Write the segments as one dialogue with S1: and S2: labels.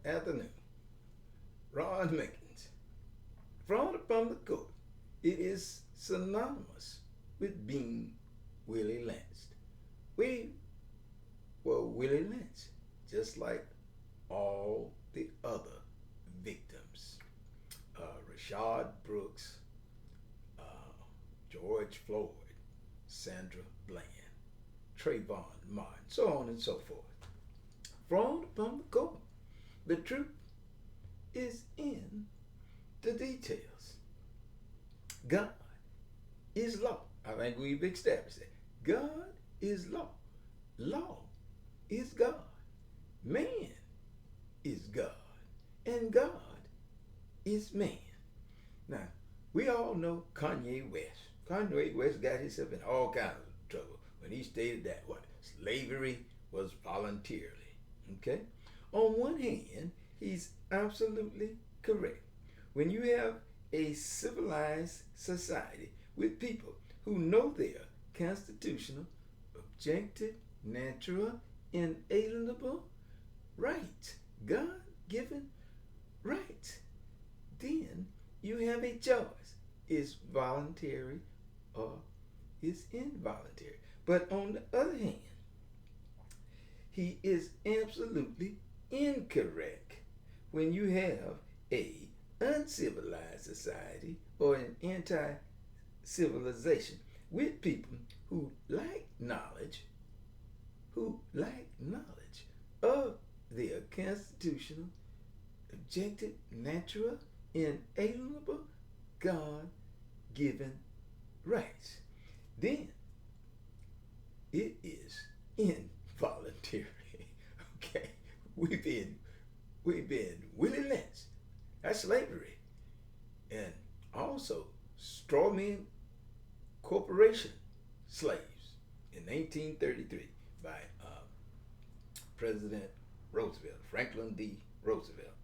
S1: afternoon. Ron Mickens. Fraud upon the court. It is synonymous with being Willie lynched. We were Willie lynched, just like all the other victims. Rashad Brooks, George Floyd, Sandra Bland, Trayvon Martin, so on and so forth. Fraud upon the court. The truth is in the details. God is law. I think we've established that. God is law. Law is God. Man is God. And God is man. Now, we all know Kanye West. Kanye West got himself in all kinds of trouble when he stated that slavery was voluntarily. Okay? On one hand, he's absolutely correct. When you have a civilized society with people who know their constitutional, objective, natural, inalienable rights, God-given rights, then you have a choice. It's voluntary or it's involuntary. But on the other hand, he is absolutely incorrect when you have a uncivilized society or an anti-civilization with people who lack knowledge of their constitutional, objective, natural, inalienable, God-given rights. Then it is involuntary. Okay, we've been Willie lynched. That's slavery, and also strawman corporation slaves in 1933 by President Roosevelt, Franklin D. Roosevelt.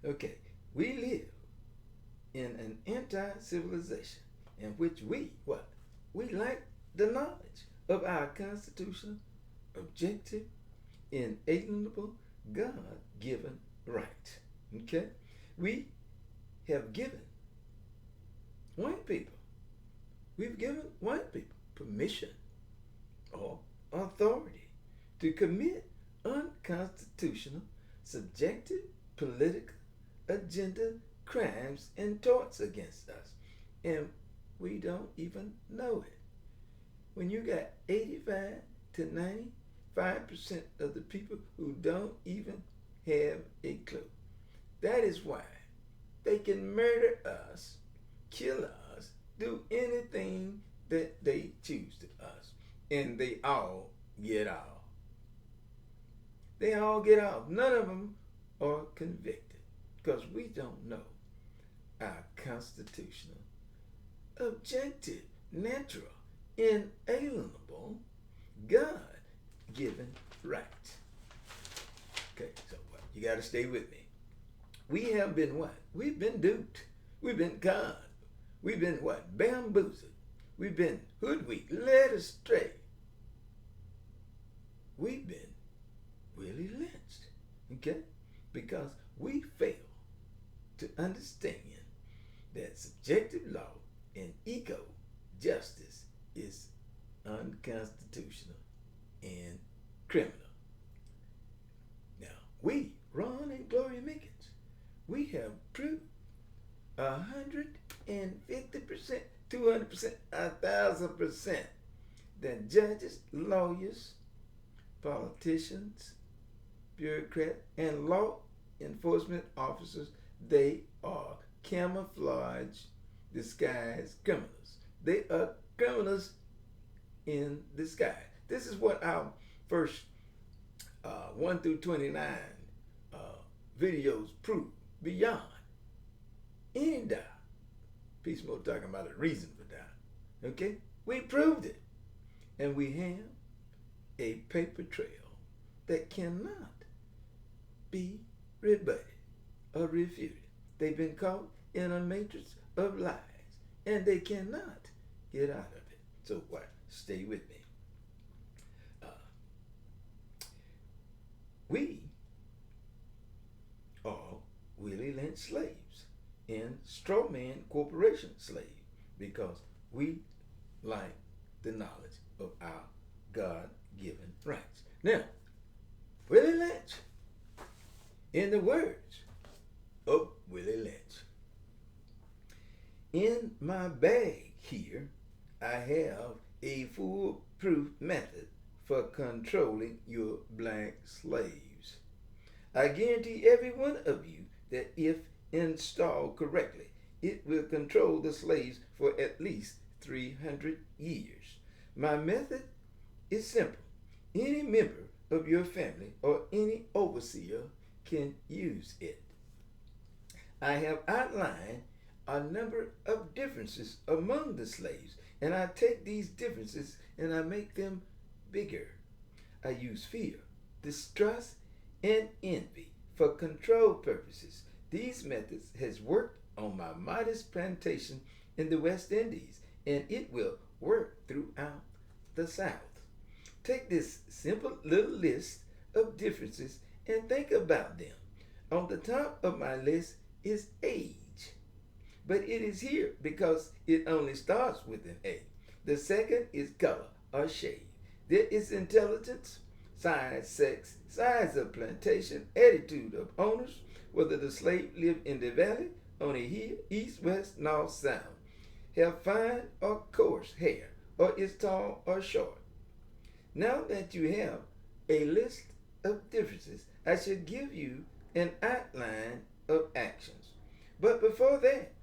S1: Okay, we live in an anti-civilization in which we lack the knowledge of our constitutional, objective, inalienable, God-given right. Okay? We have given we've given white people permission or authority to commit unconstitutional, subjective, political, agenda crimes and torts against us. And we don't even know it. When you got 85 to 95% of the people who don't even have a clue. That is why they can murder us, kill us, do anything that they choose to us. And they all get off. They all get off. None of them are convicted because we don't know our constitutional, objective, natural, inalienable, God-given right. Okay, so you got to stay with me. We have been what? We've been duped. We've been conned. We've been what? Bamboozled. We've been hoodwinked, led astray. We've been really lynched, okay? Because we fail to understand that subjective law and eco justice is unconstitutional and criminal. Now, we, Ron and Gloria Mickens, we have proved 150%, 200%, 1,000% that judges, lawyers, politicians, bureaucrats, and law enforcement officers, they are camouflage disguised criminals. They are criminals in disguise. This is what our first 1 through 29 videos prove beyond any doubt. Peace Mode talking about a reason for doubt. Okay? We proved it. And we have a paper trail that cannot be rebutted or refuted. They've been caught in a matrix of lies, and they cannot get out of it. So what? Stay with me. We slaves and straw man corporation slaves because we like the knowledge of our God-given rights. Now, Willie Lynch, in the words of Willie Lynch, in my bag here, I have a foolproof method for controlling your black slaves. I guarantee every one of you that if installed correctly, it will control the slaves for at least 300 years. My method is simple. Any member of your family or any overseer can use it. I have outlined a number of differences among the slaves, and I take these differences and I make them bigger. I use fear, distrust, and envy for control purposes. These methods has worked on my modest plantation in the West Indies, and it will work throughout the South. Take this simple little list of differences and think about them. On the top of my list is age, but it is here because it only starts with an A. The second is color or shade. There is intelligence, size, sex, size of plantation, attitude of owners, whether the slave lived in the valley, on a hill, east, west, north, south, have fine or coarse hair, or is tall or short. Now that you have a list of differences, I should give you an outline of actions. But before that,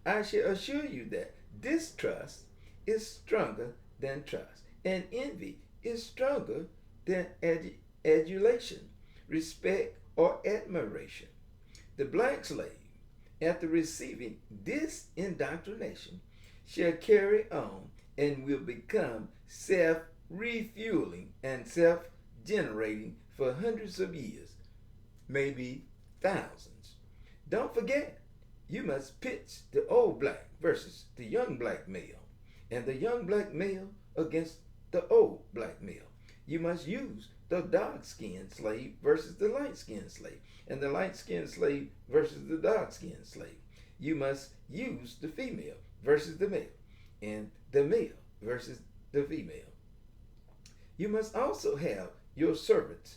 S1: I shall assure you that distrust is stronger than trust, and envy is stronger than adulation, respect, or admiration. The black slave, after receiving this indoctrination, shall carry on and will become self-refueling and self-generating for hundreds of years, maybe thousands. Don't forget, you must pitch the old black versus the young black male, and the young black male against the old black male. You must use the dark-skinned slave versus the light-skinned slave, and the light-skinned slave versus the dark-skinned slave. You must use the female versus the male, and the male versus the female. You must also have your servants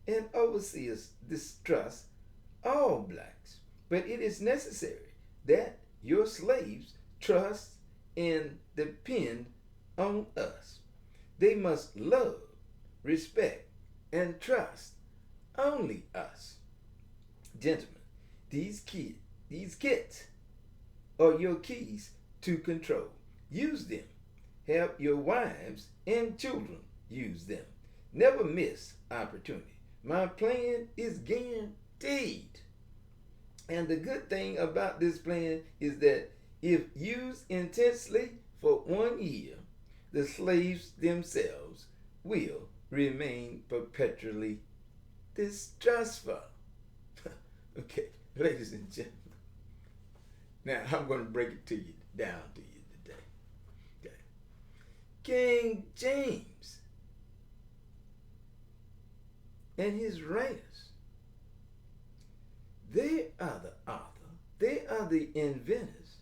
S1: and overseers distrust all blacks, but it is necessary that your slaves trust and depend on us. They must love, respect, and trust only us. Gentlemen, these kits are your keys to control. Use them. Have your wives and children use them. Never miss opportunity. My plan is guaranteed. And the good thing about this plan is that if used intensely for 1 year, the slaves themselves will remain perpetually distrustful. Okay, ladies and gentlemen. Now I'm going to break it to you down to you today. Okay. King James and his writers, they are the author, they are the inventors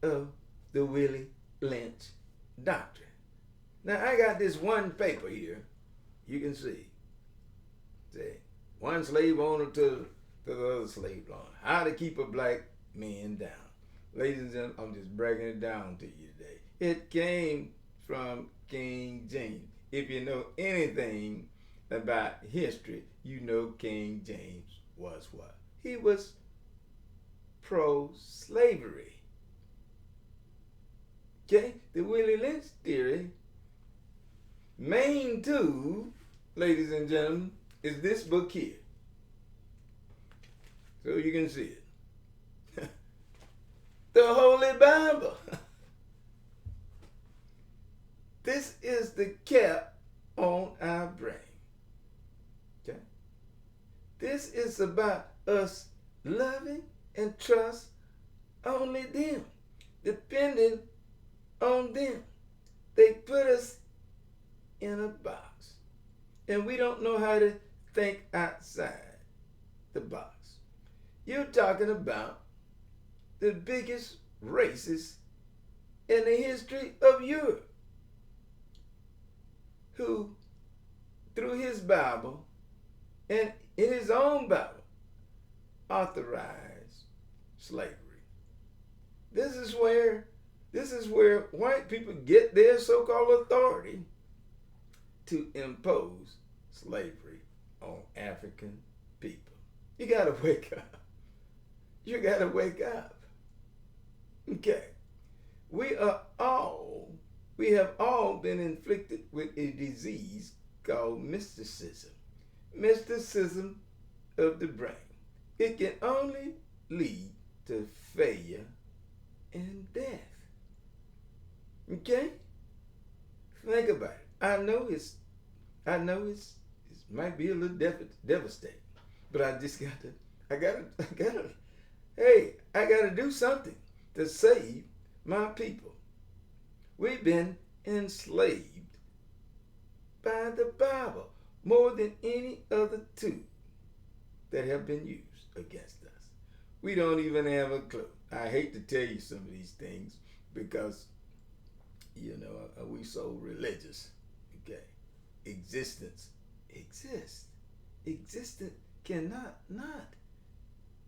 S1: of the Willie Lynch doctrine. Now I got this one paper here, you can see. Say, one slave owner to the other slave owner. How to keep a black man down. Ladies and gentlemen, I'm just breaking it down to you today. It came from King James. If you know anything about history, you know King James was what? He was pro-slavery. Okay? The Willie Lynch theory, main tool, ladies and gentlemen, is this book here. So you can see it. The Holy Bible. This is the cap on our brain. Okay? This is about us loving and trust only them, depending on them. They put us in a box, and we don't know how to think outside the box. You're talking about the biggest racist in the history of Europe, who, through his Bible and in his own Bible, authorized slavery. This is where white people get their so-called authority to impose slavery on African people. You gotta wake up. You gotta wake up. Okay. We have all been inflicted with a disease called mysticism. Mysticism of the brain. It can only lead to failure and death. Okay? Think about it. I know it might be a little devastating, but I gotta do something to save my people. We've been enslaved by the Bible more than any other tool that have been used against us. We don't even have a clue. I hate to tell you some of these things because, we so religious. Okay. Existence exists. Existence cannot not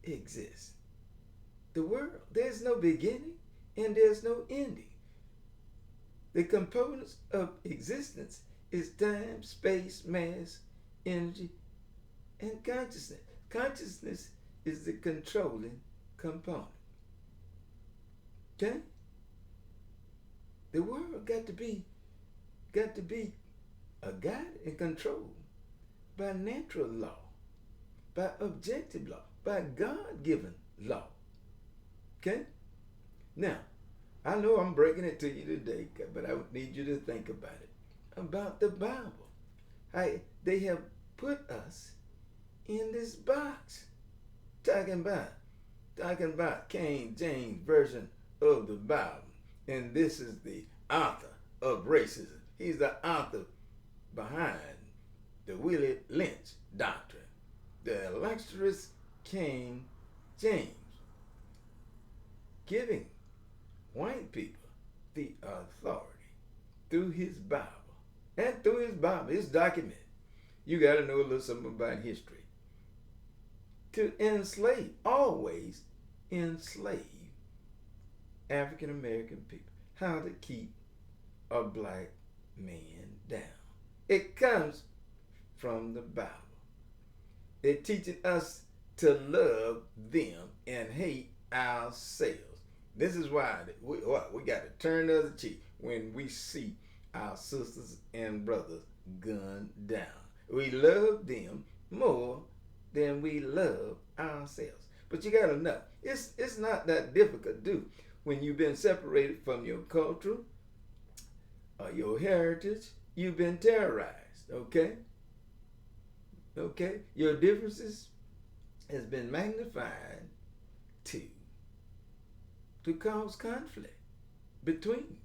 S1: exist. The world, there's no beginning and there's no ending. The components of existence is time, space, mass, energy, and consciousness. Consciousness is the controlling component. Okay? The world got to be guided and controlled by natural law, by objective law, by God-given law. Okay? Now, I know I'm breaking it to you today, but I would need you to think about it. About the Bible. They have put us in this box. Talking about King James Version of the Bible. And this is the author of racism. He's the author behind the Willie Lynch doctrine. The illustrious King James. Giving white people the authority through his Bible. And through his Bible, his document. You got to know a little something about history. To enslave, always enslave African American people. How to keep a black man down. It comes from the Bible. They're teaching us to love them and hate ourselves. This is why we got to turn the other cheek when we see our sisters and brothers gunned down. We love them more than we love ourselves. But you got to know, it's not that difficult to do when you've been separated from your culture or your heritage. You've been terrorized, okay? Okay? Your differences has been magnified to cause conflict between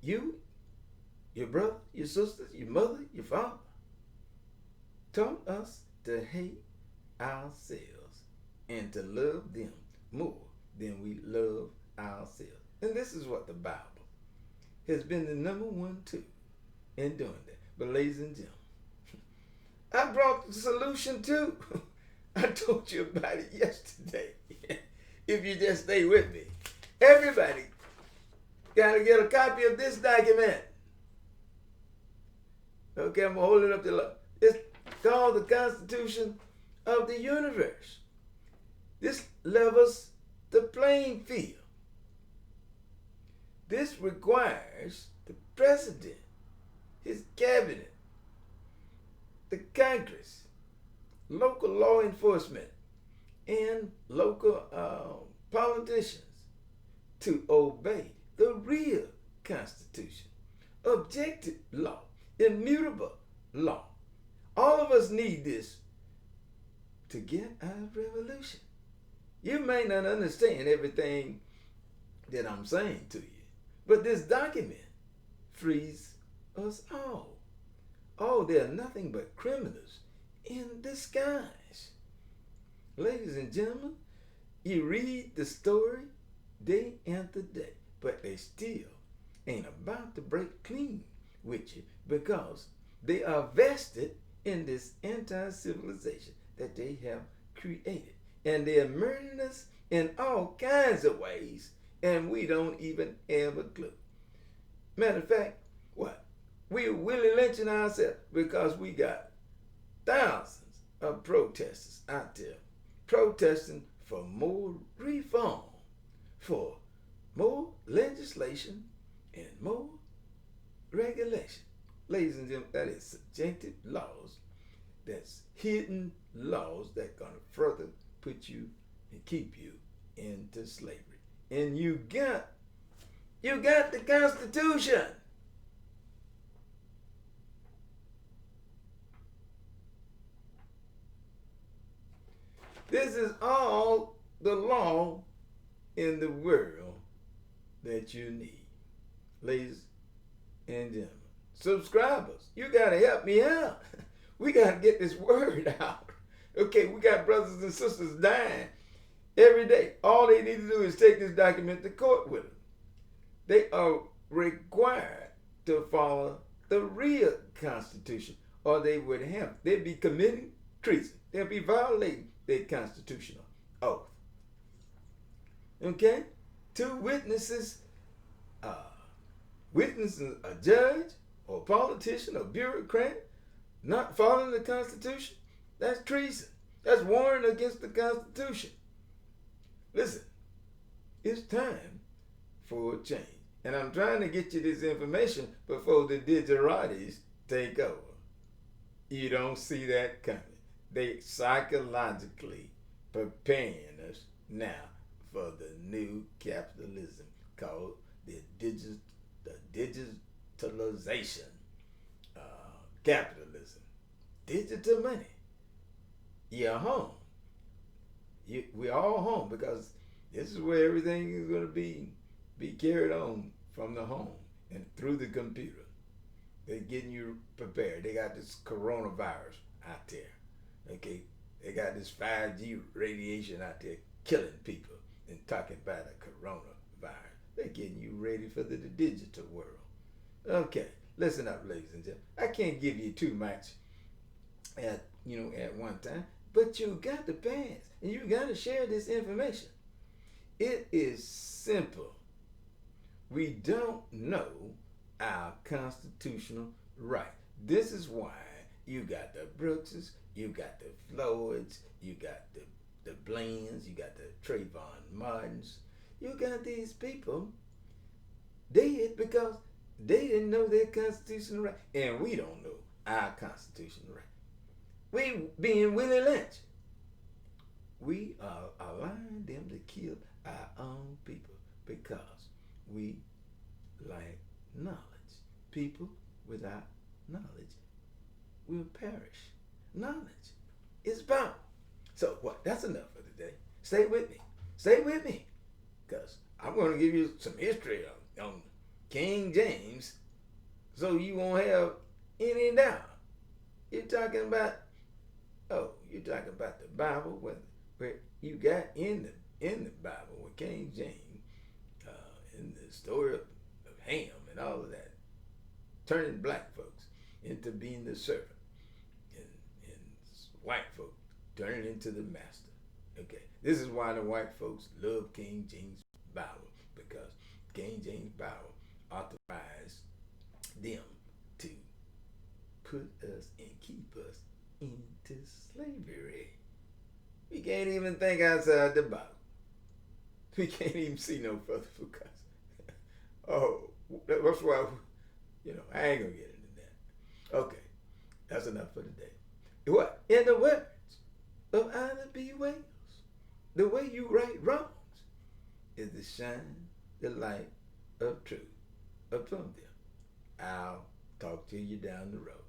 S1: you, your brother, your sisters, your mother, your father. Taught us to hate ourselves and to love them more than we love ourselves. And this is what the Bible has been the number one tool in doing that. But ladies and gentlemen, I brought the solution too. I told you about it yesterday. If you just stay with me. Everybody got to get a copy of this document. Okay, I'm going to hold it up to look. It's called the Constitution of the Universe. This levels the playing field. This requires the President, his cabinet, the Congress, local law enforcement, and local politicians to obey the real Constitution, objective law, immutable law. All of us need this to get our revolution. You may not understand everything that I'm saying to you, but this document frees us all. Oh, they are nothing but criminals in disguise. ladies and gentlemen, you read the story day after day, but they still ain't about to break clean with you because they are vested in this anti-civilization that they have created. And they're murdering us in all kinds of ways, and we don't even have a clue. Matter of fact, what? We're willy lynching ourselves because we got thousands of protesters out there protesting for more reform, for more legislation, and more regulation. Ladies and gentlemen, that is subjective laws. That's hidden laws that gonna further put you and keep you into slavery. And you got the Constitution. This is all the law in the world that you need. Ladies and gentlemen, subscribers, you got to help me out. We got to get this word out. Okay, we got brothers and sisters dying every day. All they need to do is take this document to court with them. They are required to follow the real Constitution, or they'd be committing treason. They'll be violating their constitutional oath. Okay? Two witnesses, witnessing a judge or politician or bureaucrat not following the Constitution, that's treason. That's warring against the Constitution. Listen, it's time for a change. And I'm trying to get you this information before the digeratis take over. You don't see that coming. They psychologically preparing us now for the new capitalism called the digitalization capitalism. Digital money. You're home. We're all home because this is where everything is going to be carried on from the home and through the computer. They're getting you prepared. They got this coronavirus out there. Okay, they got this 5G radiation out there killing people and talking about a coronavirus. They're getting you ready for the digital world. Okay, listen up, ladies and gentlemen. I can't give you too much at one time, but you got to pass and you got to share this information. It is simple. We don't know our constitutional right. This is why you got the Brookses, you got the Floyds, you got the Blaines, you got the Trayvon Martins. You got these people dead because they didn't know their constitutional right. And we don't know our constitutional right. We being Willie Lynch. We are allowing them to kill our own people because we lack knowledge. People without knowledge will perish. Knowledge is power. So what? That's enough for today. Stay with me. Stay with me. Because I'm going to give you some history on King James so you won't have any doubt. You're talking about the Bible where you got in the Bible with King James, in the story of Ham and all of that, turning black folks into being the servant, and white folks turning into the master. Okay, this is why the white folks love King James Bible, because King James Bible authorized them to put us and keep us into slavery. We can't even think outside the Bible. We can't even see no further because that's why I ain't gonna get into that. Okay, that's enough for today. What? In the words of Ida B. Wells, the way you right wrongs is to shine the light of truth upon them. I'll talk to you down the road.